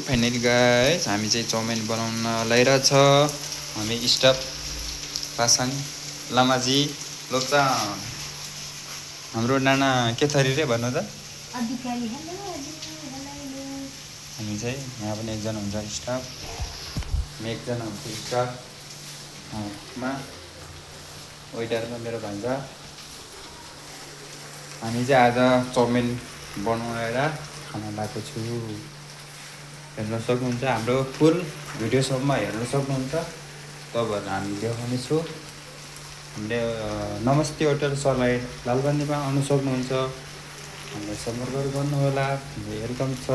Finally guys हामी चाहिँ chowmein बनाउन लागिरहेछ। हामी स्टाफ पासाङ लामाजी लोप्चा हाम्रो नाना के थरी रे भन्नु त अधिकारी। हामी चाहिँ यहाँ पनि एकजना हुन्छ स्टाफ, एकजना हुन्छ स्टाफमा वेटरमा मेरो भान्जा। हामी चाहिँ आज चाउमिन बनाएर खाना लगाएको छु। हेर्न सक्नुहुन्छ, हाम्रो फुल भिडियोसम्म हेर्न सक्नुहुन्छ। तपाईँहरूलाई हामी देखाउनेछु। हामीले नमस्ते होटल सरलाई लालबानीमा आउनु सक्नुहुन्छ। हामीलाई सम्पर्क गर्नुहोला, वेलकम छ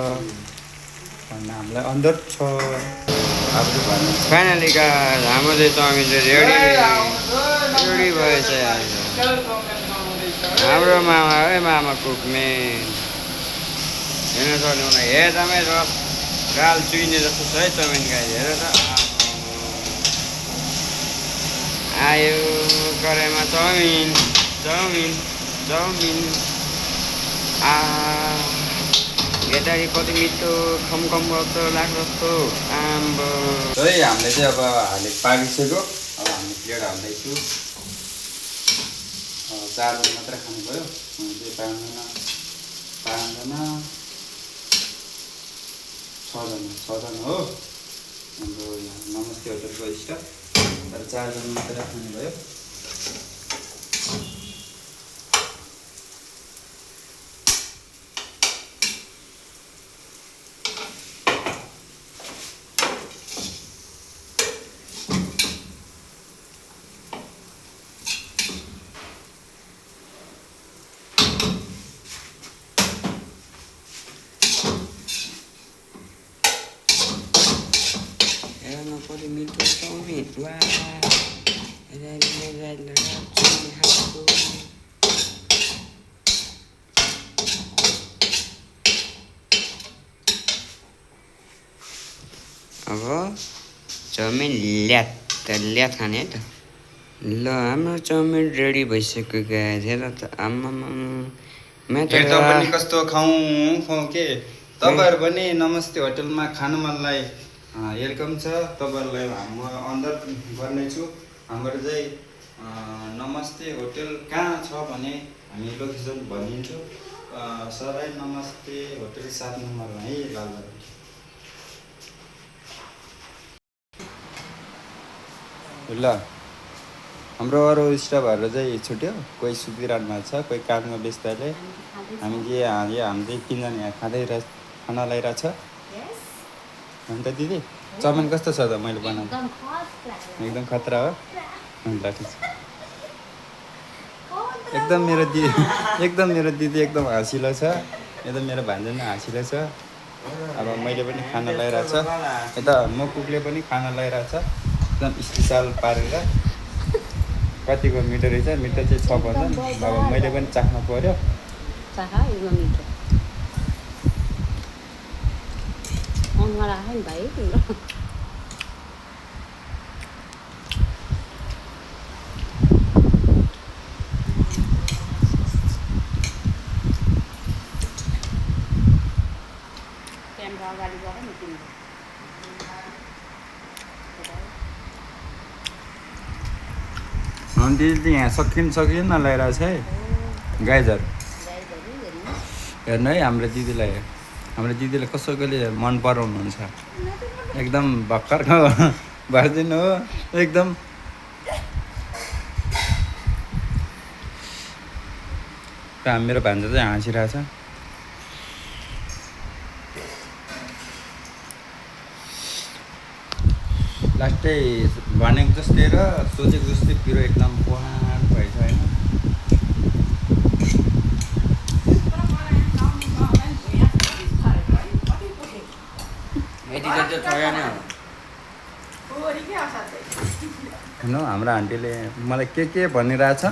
भन्न हामीलाई अनुरोध छ। फाइनली हाम्रो चाहिँ चाउमिन चाहिँ रेडी भएछ। हाम्रो मामा है मामा कुकमेन हेर्न सक्नुहुन्न। हेर्दामै गाल चुइने जस्तो छ है चाउमिन गाई। हेर त आयो कराईमा चाउमिन चाउमिन चाउमिन। हेर्दाखेरि कति मिठो खमखम गर्छ लाग्छ जस्तो आम्बो है। हामीले चाहिँ अब पाकिसक्यो। अब हामी प्लेट हाल्दैछु। 4 जन मात्रै खानु पऱ्यो, चाहिँ 5 जना 6 जना हो हाम्रो यहाँ नमस्ते होटलको स्टाफ। तर 4 जना मात्रै खानु भयो। कति मिठो चाउमिन। अब चाउमिन ल्यात खाने है त। ल हाम्रो चाउमिन रेडी भइसक्यो गाइस। हेर त आम्मामा पनि कस्तो खाउँ के। तपाईँहरू पनि नमस्ते होटलमा खानु मनलाई वेलकम छ। तपाईँहरूलाई म अनुरोध गर्नेछु। हाम्रो चाहिँ नमस्ते होटल कहाँ छ भने हामी लोकेसन भनिदिन्छौँ। सराई नमस्ते होटल 7 नम्बरमा है लालबारी। ल हाम्रो अरू स्टाफहरू चाहिँ छुट्यो, कोही सुतिरहनु भएको छ, कोही काममा व्यस्तले। हामी चाहिँ हामी 3 जना यहाँ खाना लगाइरहेछ। अन्त दिदी चाउमिन कस्तो छ त मैले बनाएको? एकदम खतरा हो। अन्त एकदम मेरो दिदी एकदम हाँसिलो छ। एकदम मेरो भान्जा पनि हाँसिलो छ। अब मैले पनि खाना लगाइरहेछ। यता म कुकले पनि खाना लगाइरहेछ एकदम स्पेसल पारेर। कतिको मिठो रहेछ। मिठो चाहिँ 6 पर्छ। अब मैले पनि चाख्न पर्यो। भाइ दिदी यहाँ सकिन लगाइरहेछ है गाइजहरू। हेर्नु है हाम्रो दिदीलाई कसैले मन पराउनुहुन्छ। एकदम भर्खर भर्जिन हो एकदम। मेरो भान्जा चाहिँ हाँसिरहेछ। लास्टै भनेको जस्तै र सोचेको जस्तै पिरो एकदम पहाड भएछ होइन। हेर्नु हाम्रो आन्टीले मलाई के भनिरहेछ।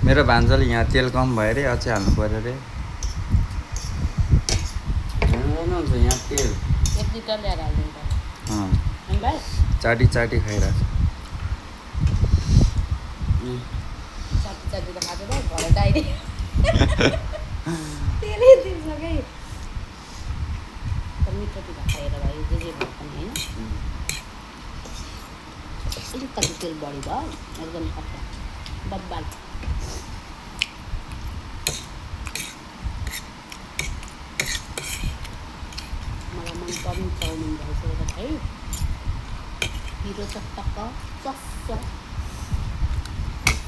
मेरो भान्जाले यहाँ तेल कम भयो अरे, अझै हाल्नु पर्यो अरे। यहाँ तेल एक लिटर ल्याएर हालिदिनु पर्यो। चाटी चाटी खाइरहेको चाटी चाटी त खाँदैन भरे डाइरेक्ट त्यसले दिन्छ कि मिठो पिठो खाएर भयो जे जे भयो पनि होइन अलिकति तेल बढी भयो एकदम खतरा बब्बाल मलाई मनपर्ने चाउमिन भइसकेको छ है पिरो चटक्क चस्स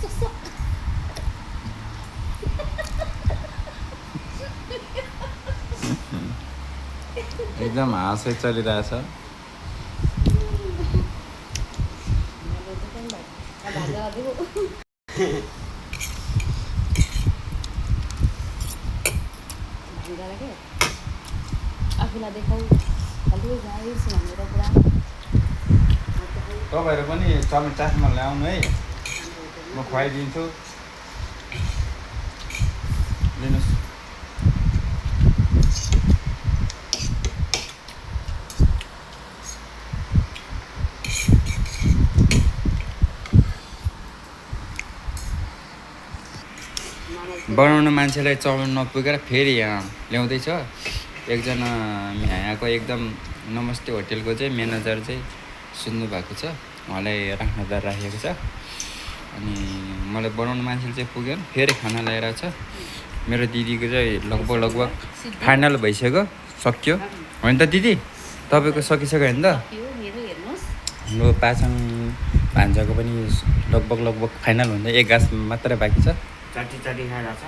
चस्स एकदम हाँसै चलिरहेछ आफूलाई देखाउ हेलो गाइस भनेर पुरा तपाईँहरू पनि चाउमिन चाख्न ल्याउनु है म खुवाइदिन्छु लिनुहोस् बनाउनु मान्छेलाई चाउमिन नपुगेर फेरि यहाँ ल्याउँदैछ एकजना यहाँको एकदम नमस्ते होटेलको चाहिँ म्यानेजर चाहिँ सुन्नु भएको छ उहाँलाई राख्नदार राखेको छ अनि मलाई बनाउनु मान्छेले चाहिँ पुगेन फेरि खाना ल्याएर छ मेरो दिदीको चाहिँ लगभग फाइनल भइसक्यो सक्यो होइन त दिदी तपाईँको सकिसक्यो होइन त मेरो हेर्नुहोस् हाम्रो पासाङ भान्जाको पनि लगभग फाइनल हुँदै एक गाँस मात्रै बाँकी छ चाटी चाटी खाइरहेछ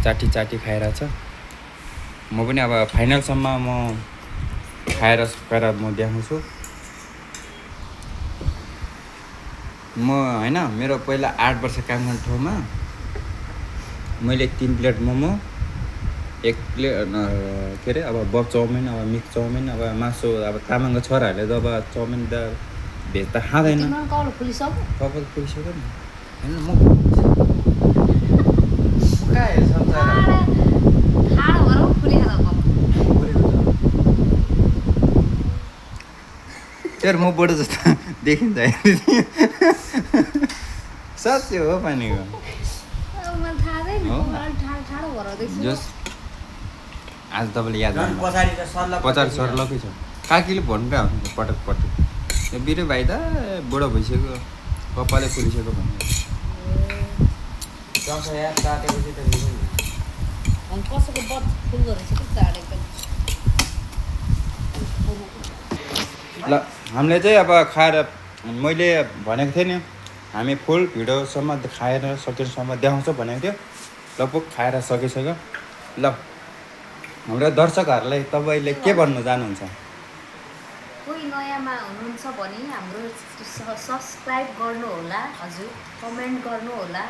चाटी चाटी खाइरहेछ म पनि अब फाइनलसम्म म खाएर सकेर म देखाउँछु म होइन मेरो पहिला 8 वर्ष काम गर्ने ठाउँमा मैले 3 प्लेट मोमो 1 प्लेट के अरे अब बब चाउमिन अब मिक्स चाउमिन अब मासु अब तामाङको छोराहरूले त अब चाउमिन त भेज त खाँदैन कपाल फुलिसक्यो कपाल फुलिसक्यो नि होइन म कहाँ हेर्छ ठाडो भएर फुलिहाल्छ कपाल यार म बडो जस्तो देखिन्छ साँच्चै हो पानीको मलाई थाहा छैन कपाल ठाडो भएर देख्छु जस आज तपाईँले याद गर्नु पछाडि त सर्ल पचास सर्लकै छ काकीले भन्नु हुन्छ पटक यो बिरे भाइ त बुढो भइसक्यो कपालै फुलिसक्यो भन्ने दसैँ याद काटेपछि त मिल्दैन अनि कसैको बद फुल्दो रहेछ कि चाड एकदम ल हामीले चाहिँ अब खाएर मैले भनेको थिएँ नि हामी फुल भिडियोसम्म खाएर सकेसम्म देखाउँछ भनेको थियो लगभग खाएर सकिसक्यो ल हाम्रो दर्शकहरूलाई तपाईँले के भन्नु जानुहुन्छ कोही नयाँमा हुनुहुन्छ भने हाम्रो सब्सक्राइब गर्नुहोला हजुर कमेन्ट गर्नुहोला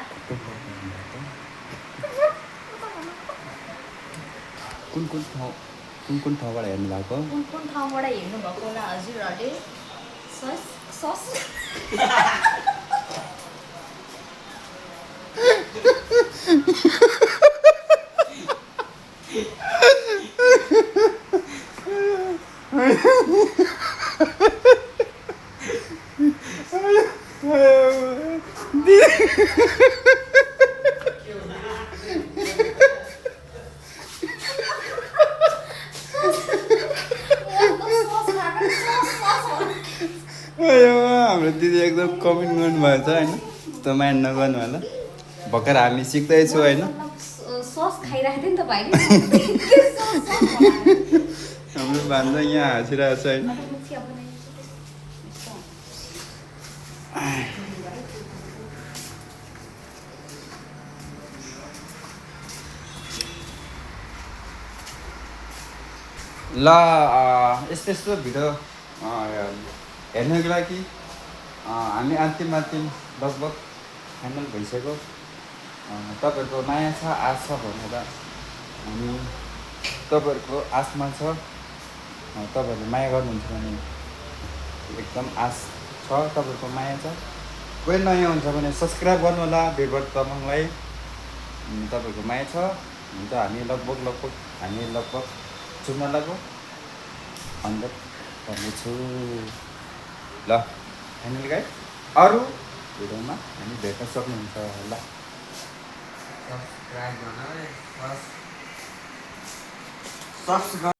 कुन ठाउँबाट हेर्नु भएको कुन ठाउँबाट हेर्नुभएको होला हजुरहरूले सस हाम्रो दिदी एकदम कमेन्ट गर्नुभएको छ होइन त्यो माइन्ड नगर्नु होला भर्खर हामी सिक्दैछु होइन सस खाइरहेको थियो नि त भाइले हाम्रो भान्जा यहाँ हाँसिरहेको छ होइन ल यस्तो भिडियो हेर्नको लागि हामी अन्तिम लगभग फाइनल भइसक्यो तपाईँहरूको माया छ आश छ भनेर हामी तपाईँहरूको आशमा छ तपाईँहरूले माया गर्नुहुन्छ भने एकदम आश छ तपाईँहरूको माया छ कोही नयाँ हुन्छ भने सब्सक्राइब गर्नु होला वीरभद्र तामाङलाई तपाईँहरूको माया छ हुन्छ हामी लगभग चुन्न लाग्यो 100 भन्नेछु ल फाइनल गाइड अरू भिडियोमा हामी भेट्न सक्नुहुन्छ होला। सब्सक्राइब गर्न